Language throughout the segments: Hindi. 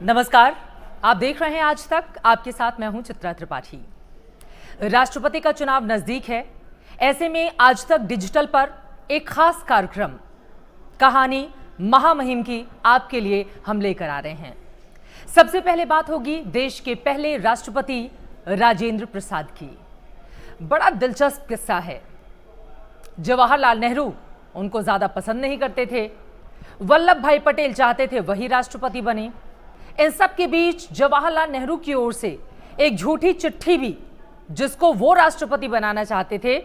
नमस्कार, आप देख रहे हैं आज तक। आपके साथ मैं हूं चित्रा त्रिपाठी। राष्ट्रपति का चुनाव नजदीक है, ऐसे में आज तक डिजिटल पर एक खास कार्यक्रम कहानी महामहिम की आपके लिए हम लेकर आ रहे हैं। सबसे पहले बात होगी देश के पहले राष्ट्रपति राजेंद्र प्रसाद की। बड़ा दिलचस्प किस्सा है। जवाहरलाल नेहरू उनको ज्यादा पसंद नहीं करते थे, वल्लभ भाई पटेल चाहते थे वही राष्ट्रपति बने। इन सब के बीच जवाहरलाल नेहरू की ओर से एक झूठी चिट्ठी भी, जिसको वो राष्ट्रपति बनाना चाहते थे,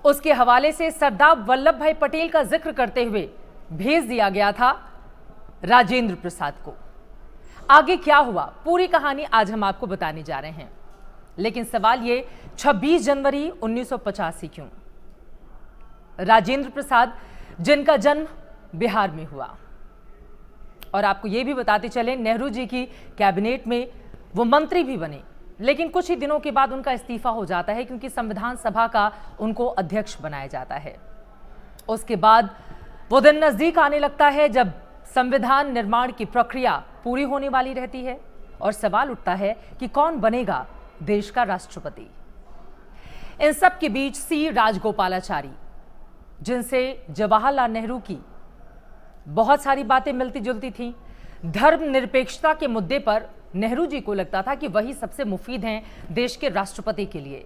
उसके हवाले से सरदार वल्लभ भाई पटेल का जिक्र करते हुए भेज दिया गया था राजेंद्र प्रसाद को। आगे क्या हुआ, पूरी कहानी आज हम आपको बताने जा रहे हैं। लेकिन सवाल ये, 26 जनवरी 1985 क्यों? राजेंद्र प्रसाद, जिनका जन्म बिहार में हुआ, और आपको यह भी बताते चले नेहरू जी की कैबिनेट में वो मंत्री भी बने, लेकिन कुछ ही दिनों के बाद उनका इस्तीफा हो जाता है क्योंकि संविधान सभा का उनको अध्यक्ष बनाया जाता है। उसके बाद वो दिन नजदीक आने लगता है जब संविधान निर्माण की प्रक्रिया पूरी होने वाली रहती है और सवाल उठता है कि कौन बनेगा देश का राष्ट्रपति। इन सब के बीच सी राजगोपालाचारी, जिनसे जवाहरलाल नेहरू की बहुत सारी बातें मिलती जुलती थीं, धर्मनिरपेक्षता के मुद्दे पर नेहरू जी को लगता था कि वही सबसे मुफीद हैं देश के राष्ट्रपति के लिए।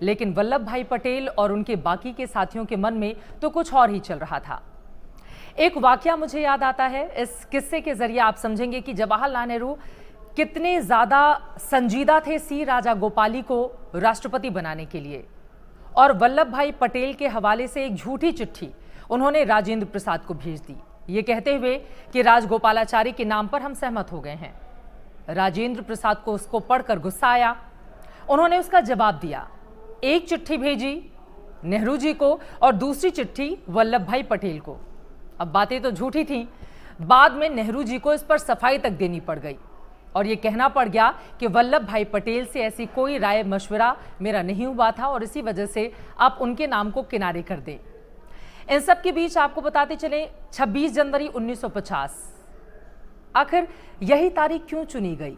लेकिन वल्लभ भाई पटेल और उनके बाकी के साथियों के मन में तो कुछ और ही चल रहा था। एक वाकया मुझे याद आता है। इस किस्से के जरिए आप समझेंगे कि जवाहरलाल नेहरू कितने ज्यादा संजीदा थे सी राजागोपाली को राष्ट्रपति बनाने के लिए। और वल्लभ भाई पटेल के हवाले से एक झूठी चिट्ठी उन्होंने राजेंद्र प्रसाद को भेज दी, ये कहते हुए कि राजगोपालाचारी के नाम पर हम सहमत हो गए हैं। राजेंद्र प्रसाद को उसको पढ़कर गुस्सा आया। उन्होंने उसका जवाब दिया। एक चिट्ठी भेजी नेहरू जी को और दूसरी चिट्ठी वल्लभ भाई पटेल को। अब बातें तो झूठी थीं। बाद में नेहरू जी को इस पर सफाई तक देनी पड़ गई और ये कहना पड़ गया कि वल्लभ भाई पटेल से ऐसी कोई राय मशवरा मेरा नहीं हुआ था और इसी वजह से आप उनके नाम को किनारे कर दें। इन सब के बीच आपको बताते चले 26 जनवरी 1950, आखिर यही तारीख क्यों चुनी गई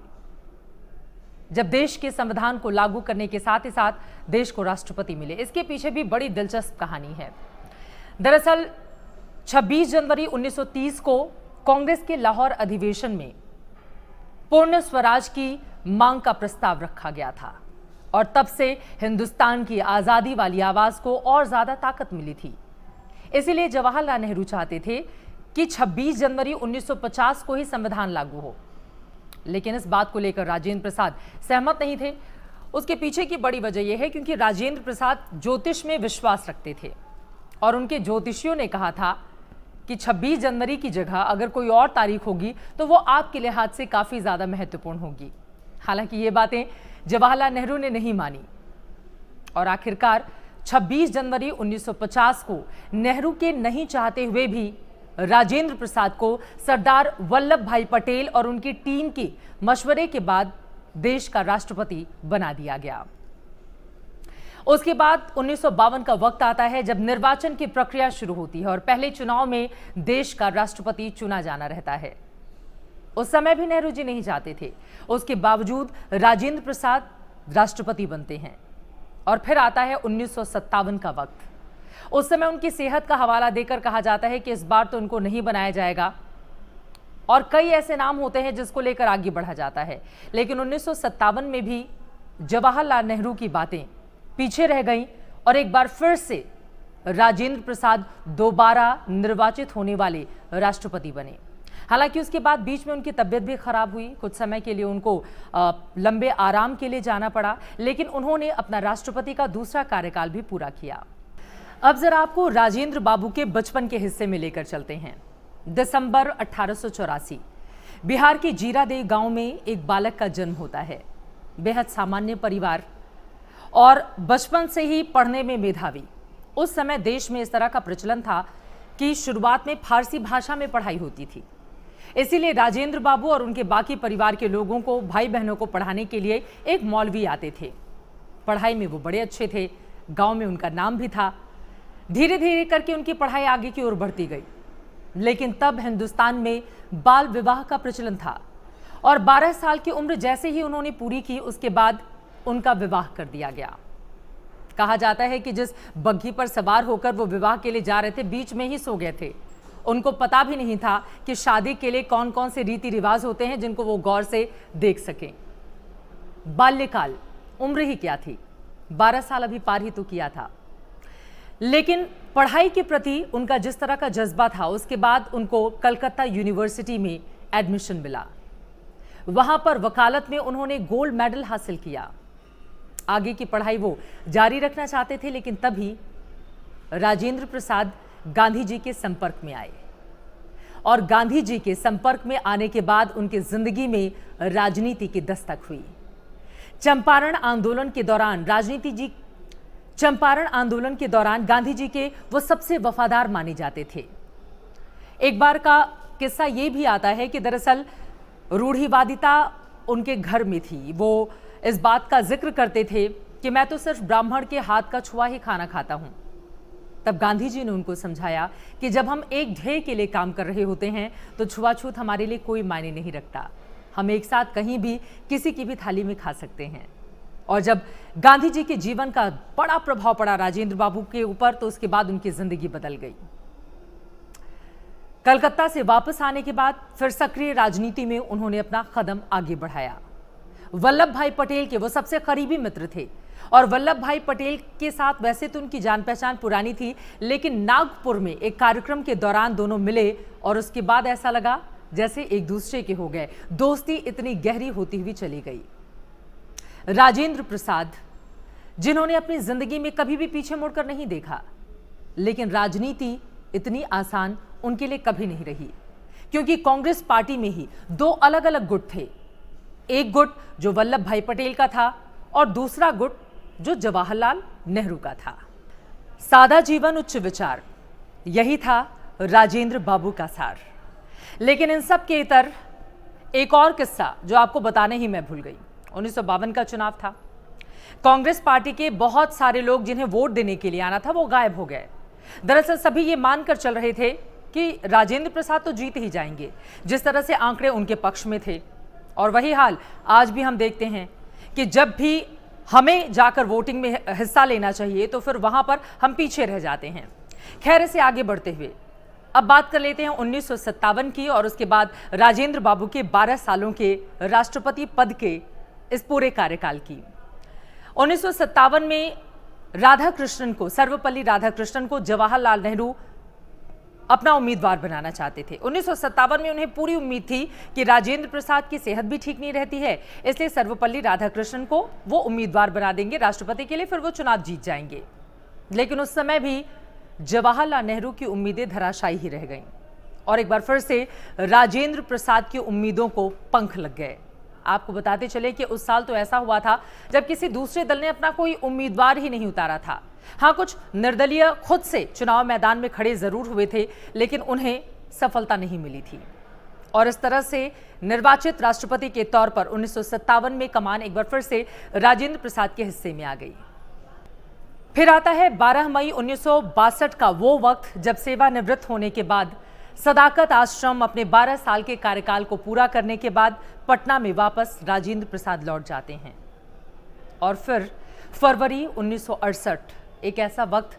जब देश के संविधान को लागू करने के साथ ही साथ देश को राष्ट्रपति मिले? इसके पीछे भी बड़ी दिलचस्प कहानी है। दरअसल 26 जनवरी 1930 को कांग्रेस के लाहौर अधिवेशन में पूर्ण स्वराज की मांग का प्रस्ताव रखा गया था और तब से हिंदुस्तान की आजादी वाली आवाज को और ज्यादा ताकत मिली थी। इसीलिए जवाहरलाल नेहरू चाहते थे कि 26 जनवरी 1950 को ही संविधान लागू हो। लेकिन इस बात को लेकर राजेंद्र प्रसाद सहमत नहीं थे। उसके पीछे की बड़ी वजह यह है क्योंकि राजेंद्र प्रसाद ज्योतिष में विश्वास रखते थे और उनके ज्योतिषियों ने कहा था कि 26 जनवरी की जगह अगर कोई और तारीख होगी तो वो आपके लिहाज से काफी ज्यादा महत्वपूर्ण होगी। हालांकि ये बातें जवाहरलाल नेहरू ने नहीं मानी और आखिरकार 26 जनवरी 1950 को नेहरू के नहीं चाहते हुए भी राजेंद्र प्रसाद को सरदार वल्लभ भाई पटेल और उनकी टीम के मशवरे के बाद देश का राष्ट्रपति बना दिया गया। उसके बाद 1952 का वक्त आता है जब निर्वाचन की प्रक्रिया शुरू होती है और पहले चुनाव में देश का राष्ट्रपति चुना जाना रहता है। उस समय भी नेहरू जी नहीं चाहते थे, उसके बावजूद राजेंद्र प्रसाद राष्ट्रपति बनते हैं। और फिर आता है 1957 का वक्त। उस समय उनकी सेहत का हवाला देकर कहा जाता है कि इस बार तो उनको नहीं बनाया जाएगा और कई ऐसे नाम होते हैं जिसको लेकर आगे बढ़ा जाता है। लेकिन 1957 में भी जवाहरलाल नेहरू की बातें पीछे रह गईं और एक बार फिर से राजेंद्र प्रसाद दोबारा निर्वाचित होने वाले राष्ट्रपति बने। हालांकि उसके बाद बीच में उनकी तबीयत भी खराब हुई, कुछ समय के लिए उनको लंबे आराम के लिए जाना पड़ा, लेकिन उन्होंने अपना राष्ट्रपति का दूसरा कार्यकाल भी पूरा किया। अब जरा आपको राजेंद्र बाबू के बचपन के हिस्से में लेकर चलते हैं। दिसंबर 1884 बिहार के जीरादेई गांव में एक बालक का जन्म होता है। बेहद सामान्य परिवार और बचपन से ही पढ़ने में मेधावी। उस समय देश में इस तरह का प्रचलन था कि शुरुआत में फारसी भाषा में पढ़ाई होती थी। इसीलिए राजेंद्र बाबू और उनके बाकी परिवार के लोगों को, भाई बहनों को पढ़ाने के लिए एक मौलवी आते थे। पढ़ाई में वो बड़े अच्छे थे, गांव में उनका नाम भी था। धीरे धीरे करके उनकी पढ़ाई आगे की ओर बढ़ती गई। लेकिन तब हिंदुस्तान में बाल विवाह का प्रचलन था और 12 साल की उम्र जैसे ही उन्होंने पूरी की, उसके बाद उनका विवाह कर दिया गया। कहा जाता है कि जिस बग्घी पर सवार होकर वो विवाह के लिए जा रहे थे, बीच में ही सो गए थे। उनको पता भी नहीं था कि शादी के लिए कौन कौन से रीति रिवाज होते हैं जिनको वो गौर से देख सकें। बाल्यकाल, उम्र ही क्या थी, 12 साल अभी पार ही तो किया था। लेकिन पढ़ाई के प्रति उनका जिस तरह का जज्बा था, उसके बाद उनको कलकत्ता यूनिवर्सिटी में एडमिशन मिला। वहां पर वकालत में उन्होंने गोल्ड मेडल हासिल किया। आगे की पढ़ाई वो जारी रखना चाहते थे, लेकिन तभी राजेंद्र प्रसाद गांधी जी के संपर्क में आए और गांधी जी के संपर्क में आने के बाद उनकी जिंदगी में राजनीति की दस्तक हुई। चंपारण आंदोलन के दौरान गांधी जी के वो सबसे वफादार माने जाते थे। एक बार का किस्सा ये भी आता है कि दरअसल रूढ़िवादिता उनके घर में थी। वो इस बात का जिक्र करते थे कि मैं तो सिर्फ ब्राह्मण के हाथ का छुआ ही खाना खाता हूं। तब गांधी जी ने उनको समझाया कि जब हम एक ध्येय के लिए काम कर रहे होते हैं तो छुआछूत हमारे लिए कोई मायने नहीं रखता। हम एक साथ कहीं भी किसी की भी थाली में खा सकते हैं। और जब गांधी जी के जीवन का बड़ा प्रभाव पड़ा राजेंद्र बाबू के ऊपर, तो उसके बाद उनकी जिंदगी बदल गई। कलकत्ता से वापस आने के बाद फिर सक्रिय राजनीति में उन्होंने अपना कदम आगे बढ़ाया। वल्लभ भाई पटेल के वो सबसे करीबी मित्र थे और वल्लभ भाई पटेल के साथ वैसे तो उनकी जान पहचान पुरानी थी, लेकिन नागपुर में एक कार्यक्रम के दौरान दोनों मिले और उसके बाद ऐसा लगा जैसे एक दूसरे के हो गए। दोस्ती इतनी गहरी होती हुई चली गई। राजेंद्र प्रसाद, जिन्होंने अपनी जिंदगी में कभी भी पीछे मुड़कर नहीं देखा, लेकिन राजनीति इतनी आसान उनके लिए कभी नहीं रही, क्योंकि कांग्रेस पार्टी में ही दो अलग अलग गुट थे। एक गुट जो वल्लभ भाई पटेल का था और दूसरा गुट जो जवाहरलाल नेहरू का था। सादा जीवन, उच्च विचार, यही था राजेंद्र बाबू का सार। लेकिन इन सब के इतर एक और किस्सा जो आपको बताने ही मैं भूल गई। 1952 का चुनाव था। कांग्रेस पार्टी के बहुत सारे लोग जिन्हें वोट देने के लिए आना था, वो गायब हो गए। दरअसल सभी ये मानकर चल रहे थे कि राजेंद्र प्रसाद तो जीत ही जाएंगे, जिस तरह से आंकड़े उनके पक्ष में थे। और वही हाल आज भी हम देखते हैं कि जब भी हमें जाकर वोटिंग में हिस्सा लेना चाहिए तो फिर वहां पर हम पीछे रह जाते हैं। खैर, इसे आगे बढ़ते हुए अब बात कर लेते हैं 1957 की और उसके बाद राजेंद्र बाबू के 12 सालों के राष्ट्रपति पद के इस पूरे कार्यकाल की। 1957 में सर्वपल्ली राधाकृष्णन को जवाहरलाल नेहरू अपना उम्मीदवार बनाना चाहते थे। 1957 में उन्हें पूरी उम्मीद थी कि राजेंद्र प्रसाद की सेहत भी ठीक नहीं रहती है, इसलिए सर्वपल्ली राधाकृष्णन को वो उम्मीदवार बना देंगे राष्ट्रपति के लिए, फिर वो चुनाव जीत जाएंगे। लेकिन उस समय भी जवाहरलाल नेहरू की उम्मीदें धराशायी ही रह गईं और एक बार फिर से राजेंद्र प्रसाद की उम्मीदों को पंख लग गए। आपको बताते चले कि उस साल तो ऐसा हुआ था जब किसी दूसरे दल ने अपना कोई उम्मीदवार ही नहीं उतारा था। हाँ, कुछ निर्दलीय खुद से चुनाव मैदान में खड़े जरूर हुए थे, लेकिन उन्हें सफलता नहीं मिली थी। और इस तरह से निर्वाचित राष्ट्रपति के तौर पर 1957 में कमान एक बार फिर से राजेंद्र प्रसाद के हिस्से में आ गई। फिर आता है 12 मई 1962 का वो वक्त जब सेवानिवृत्त होने के बाद सदाकत आश्रम अपने 12 साल के कार्यकाल को पूरा करने के बाद पटना में वापस राजेंद्र प्रसाद लौट जाते हैं। और फिर फरवरी 1968, एक ऐसा वक्त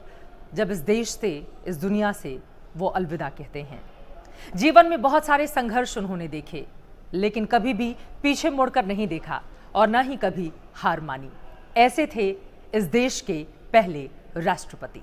जब इस देश से, इस दुनिया से वो अलविदा कहते हैं। जीवन में बहुत सारे संघर्ष उन्होंने देखे, लेकिन कभी भी पीछे मुड़कर नहीं देखा और न ही कभी हार मानी। ऐसे थे इस देश के पहले राष्ट्रपति।